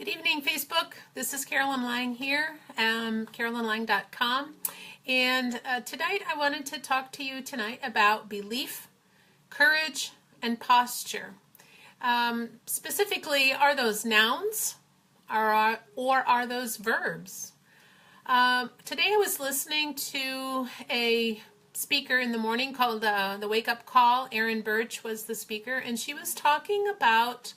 Good evening, Facebook. This is Carolyn Lang here, carolynlang.com. And tonight I wanted to talk to you tonight about belief, courage, and posture. Specifically, are those nouns or are those verbs? Today I was listening to a speaker in the morning called the Wake Up Call. Erin Birch was the speaker, and she was talking about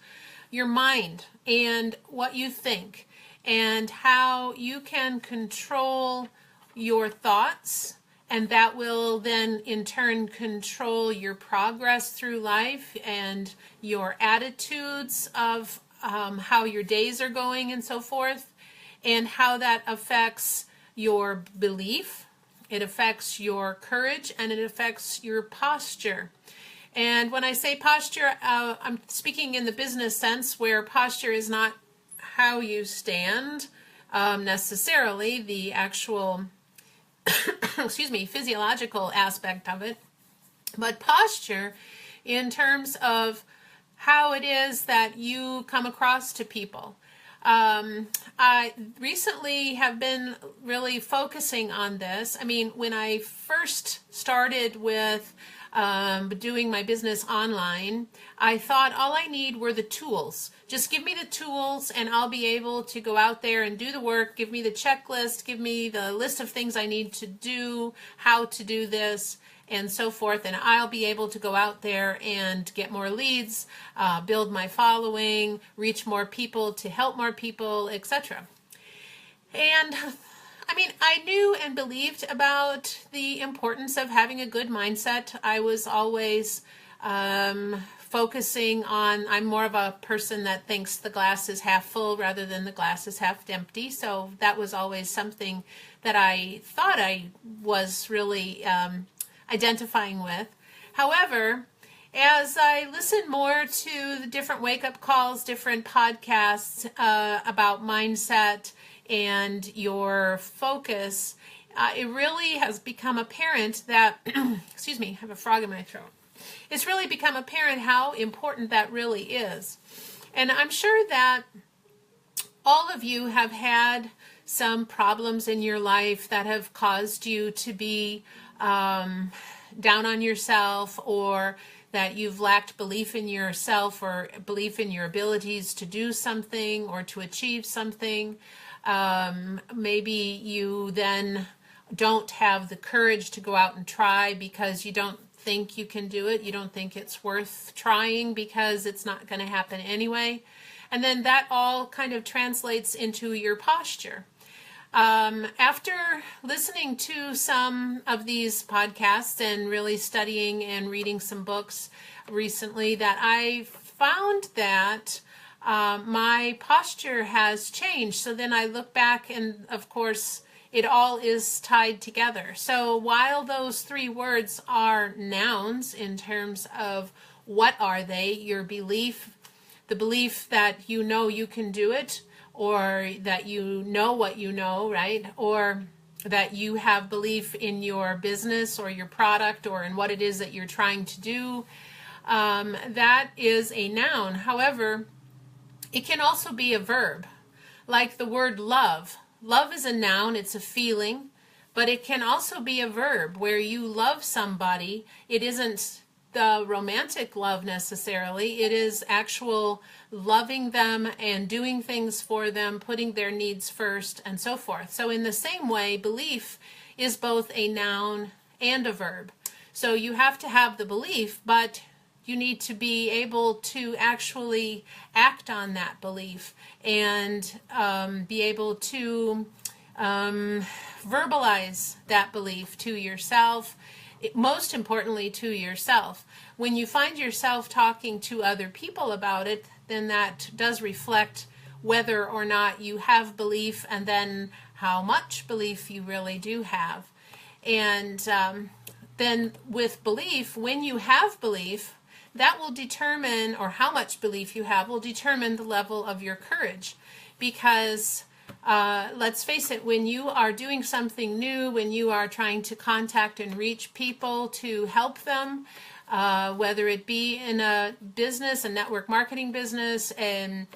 your mind and what you think and how you can control your thoughts, and that will then in turn control your progress through life and your attitudes of how your days are going and so forth, and how that affects your belief, it affects your courage, and it affects your posture. And when I say posture, I'm speaking in the business sense, where posture is not how you stand necessarily, the actual physiological aspect of it, but posture in terms of how it is that you come across to people. I recently have been really focusing on this. I mean, when I first started with doing my business online, I thought all I need were the tools. Just give me the tools and I'll be able to go out there and do the work. Give me the checklist, give me the list of things I need to do, how to do this, and so forth, and I'll be able to go out there and get more leads, build my following, reach more people, to help more people, etc. And I mean, I knew and believed about the importance of having a good mindset. I was always focusing on, I'm more of a person that thinks the glass is half full rather than the glass is half empty. So that was always something that I thought I was really identifying with. However, as I listened more to the different wake-up calls, different podcasts about mindset and your focus, it really has become apparent that, excuse me, I have a frog in my throat. It's really become apparent how important that really is. And I'm sure that all of you have had some problems in your life that have caused you to be down on yourself, or that you've lacked belief in yourself or belief in your abilities to do something or to achieve something. Maybe you then don't have the courage to go out and try because you don't think you can do it. You don't think it's worth trying because it's not going to happen anyway. And then that all kind of translates into your posture. After listening to some of these podcasts and really studying and reading some books recently, that I found that my posture has changed. So then I look back and, of course, it all is tied together. So while those three words are nouns in terms of what are they, your belief, the belief that you know you can do it, or that you know what you know, right? Or that you have belief in your business or your product or in what it is that you're trying to do, that is a noun. However, it can also be a verb, like the word love. Love is a noun, it's a feeling, but it can also be a verb where you love somebody. It isn't the romantic love necessarily, it is actual loving them and doing things for them, putting their needs first, and so forth. So in the same way, belief is both a noun and a verb. So you have to have the belief, but you need to be able to actually act on that belief and be able to verbalize that belief to yourself, most importantly to yourself. When you find yourself talking to other people about it, then that does reflect whether or not you have belief, and then how much belief you really do have. And then with belief, when you have belief, that will determine, or how much belief you have will determine the level of your courage. Because let's face it, when you are doing something new, when you are trying to contact and reach people to help them, whether it be in a business, a network marketing business, and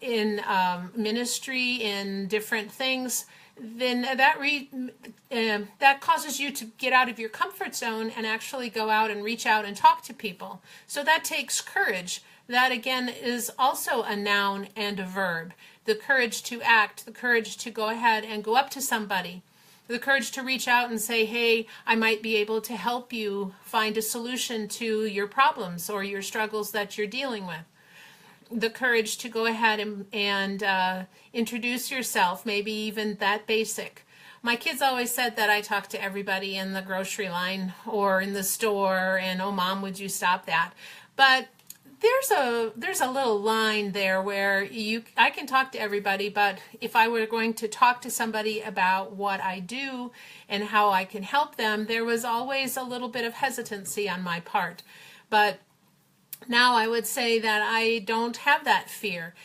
ministry, in different things, then that causes you to get out of your comfort zone and actually go out and reach out and talk to people. So that takes courage. That again is also a noun and a verb. The courage to act, the courage to go ahead and go up to somebody, the courage to reach out and say, hey, I might be able to help you find a solution to your problems or your struggles that you're dealing with. The courage to go ahead and introduce yourself, maybe even that basic. My kids always said that I talk to everybody in the grocery line or in the store, and oh, Mom, would you stop that? But there's a little line there where I can talk to everybody, but if I were going to talk to somebody about what I do and how I can help them, there was always a little bit of hesitancy on my part. But now I would say that I don't have that fear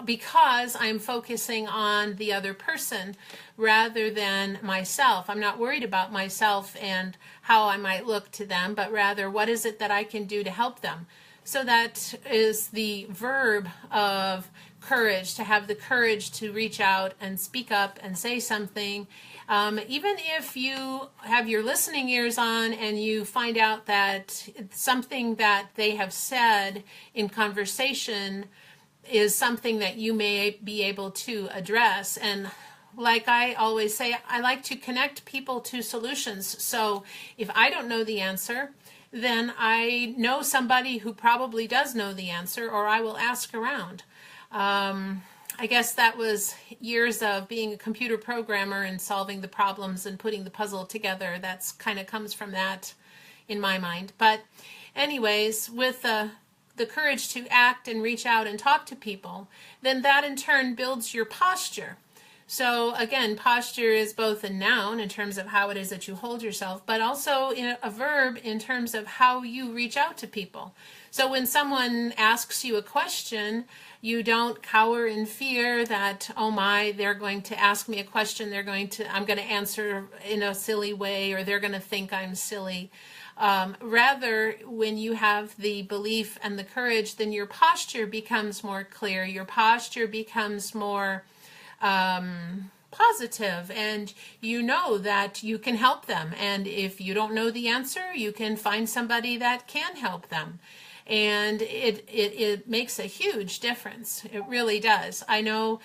because I'm focusing on the other person rather than myself. I'm not worried about myself and how I might look to them, but rather what is it that I can do to help them. So that is the verb of courage, to have the courage to reach out and speak up and say something. Even if you have your listening ears on and you find out that something that they have said in conversation is something that you may be able to address. And like I always say, I like to connect people to solutions. So if I don't know the answer, then I know somebody who probably does know the answer, or I will ask around. I guess that was years of being a computer programmer and solving the problems and putting the puzzle together. That's kind of comes from that in my mind. But anyways, with the courage to act and reach out and talk to people, then that in turn builds your posture. So again, posture is both a noun in terms of how it is that you hold yourself, but also a verb in terms of how you reach out to people. So when someone asks you a question, you don't cower in fear that, oh my, they're going to ask me a question, I'm going to answer in a silly way, or they're going to think I'm silly. Rather, when you have the belief and the courage, then your posture becomes more clear. Your posture becomes more positive, and you know that you can help them. And if you don't know the answer, you can find somebody that can help them. And it makes a huge difference. It really does. I know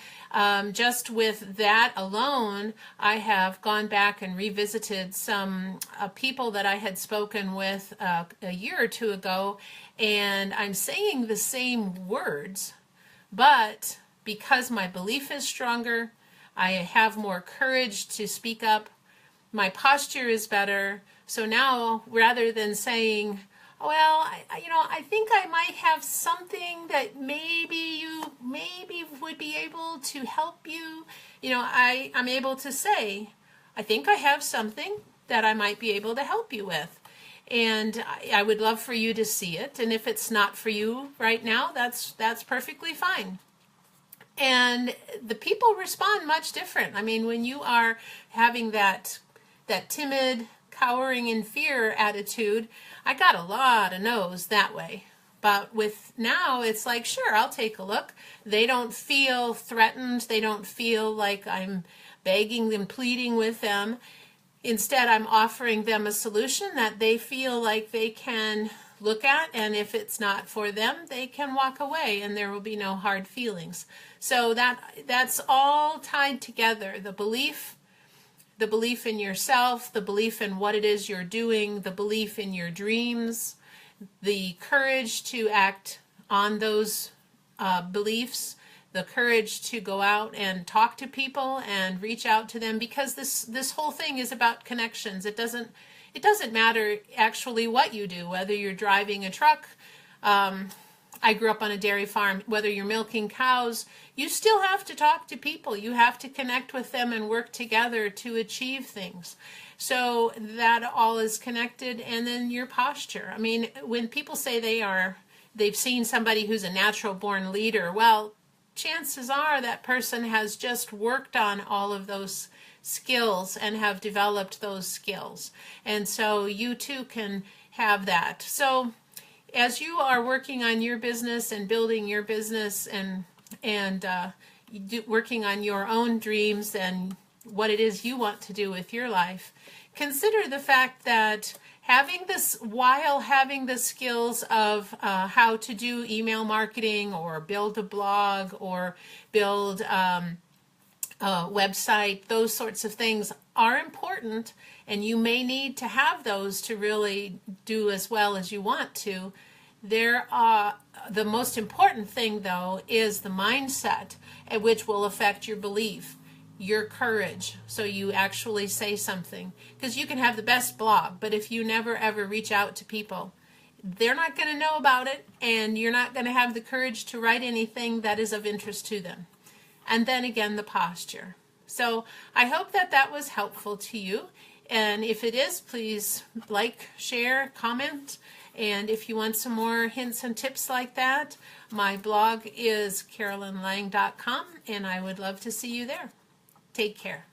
just with that alone, I have gone back and revisited some people that I had spoken with a year or two ago, and I'm saying the same words, but because my belief is stronger, I have more courage to speak up, my posture is better. So now, rather than saying, well, I think I might have something that maybe would be able to help you. I'm able to say, I think I have something that I might be able to help you with. And I would love for you to see it. And if it's not for you right now, that's perfectly fine. And the people respond much different. I mean, when you are having that timid, cowering in fear attitude, I got a lot of no's that way. But with now, it's like, sure, I'll take a look. They don't feel threatened. They don't feel like I'm begging and pleading with them. Instead, I'm offering them a solution that they feel like they can look at, and if it's not for them, they can walk away and there will be no hard feelings. So that's all tied together. The belief in yourself, the belief in what it is you're doing, the belief in your dreams, the courage to act on those beliefs, the courage to go out and talk to people and reach out to them, because this whole thing is about connections. It doesn't matter actually what you do, whether you're driving a truck. I grew up on a dairy farm. Whether you're milking cows, you still have to talk to people. You have to connect with them and work together to achieve things. So that all is connected. And then your posture. I mean, when people say they've seen somebody who's a natural born leader, well, chances are that person has just worked on all of those skills and have developed those skills. And so you too can have that. So as you are working on your business and building your business and working on your own dreams and what it is you want to do with your life, consider the fact that while having the skills of how to do email marketing or build a blog or build a website, those sorts of things are important, and you may need to have those to really do as well as you want to. The most important thing, though, is the mindset, which will affect your belief, your courage, so you actually say something. Because you can have the best blog, but if you never ever reach out to people, they're not going to know about it, and you're not going to have the courage to write anything that is of interest to them. And then again, the posture. So I hope that was helpful to you. And if it is, please like, share, comment. And if you want some more hints and tips like that, my blog is carolynlang.com, and I would love to see you there. Take care.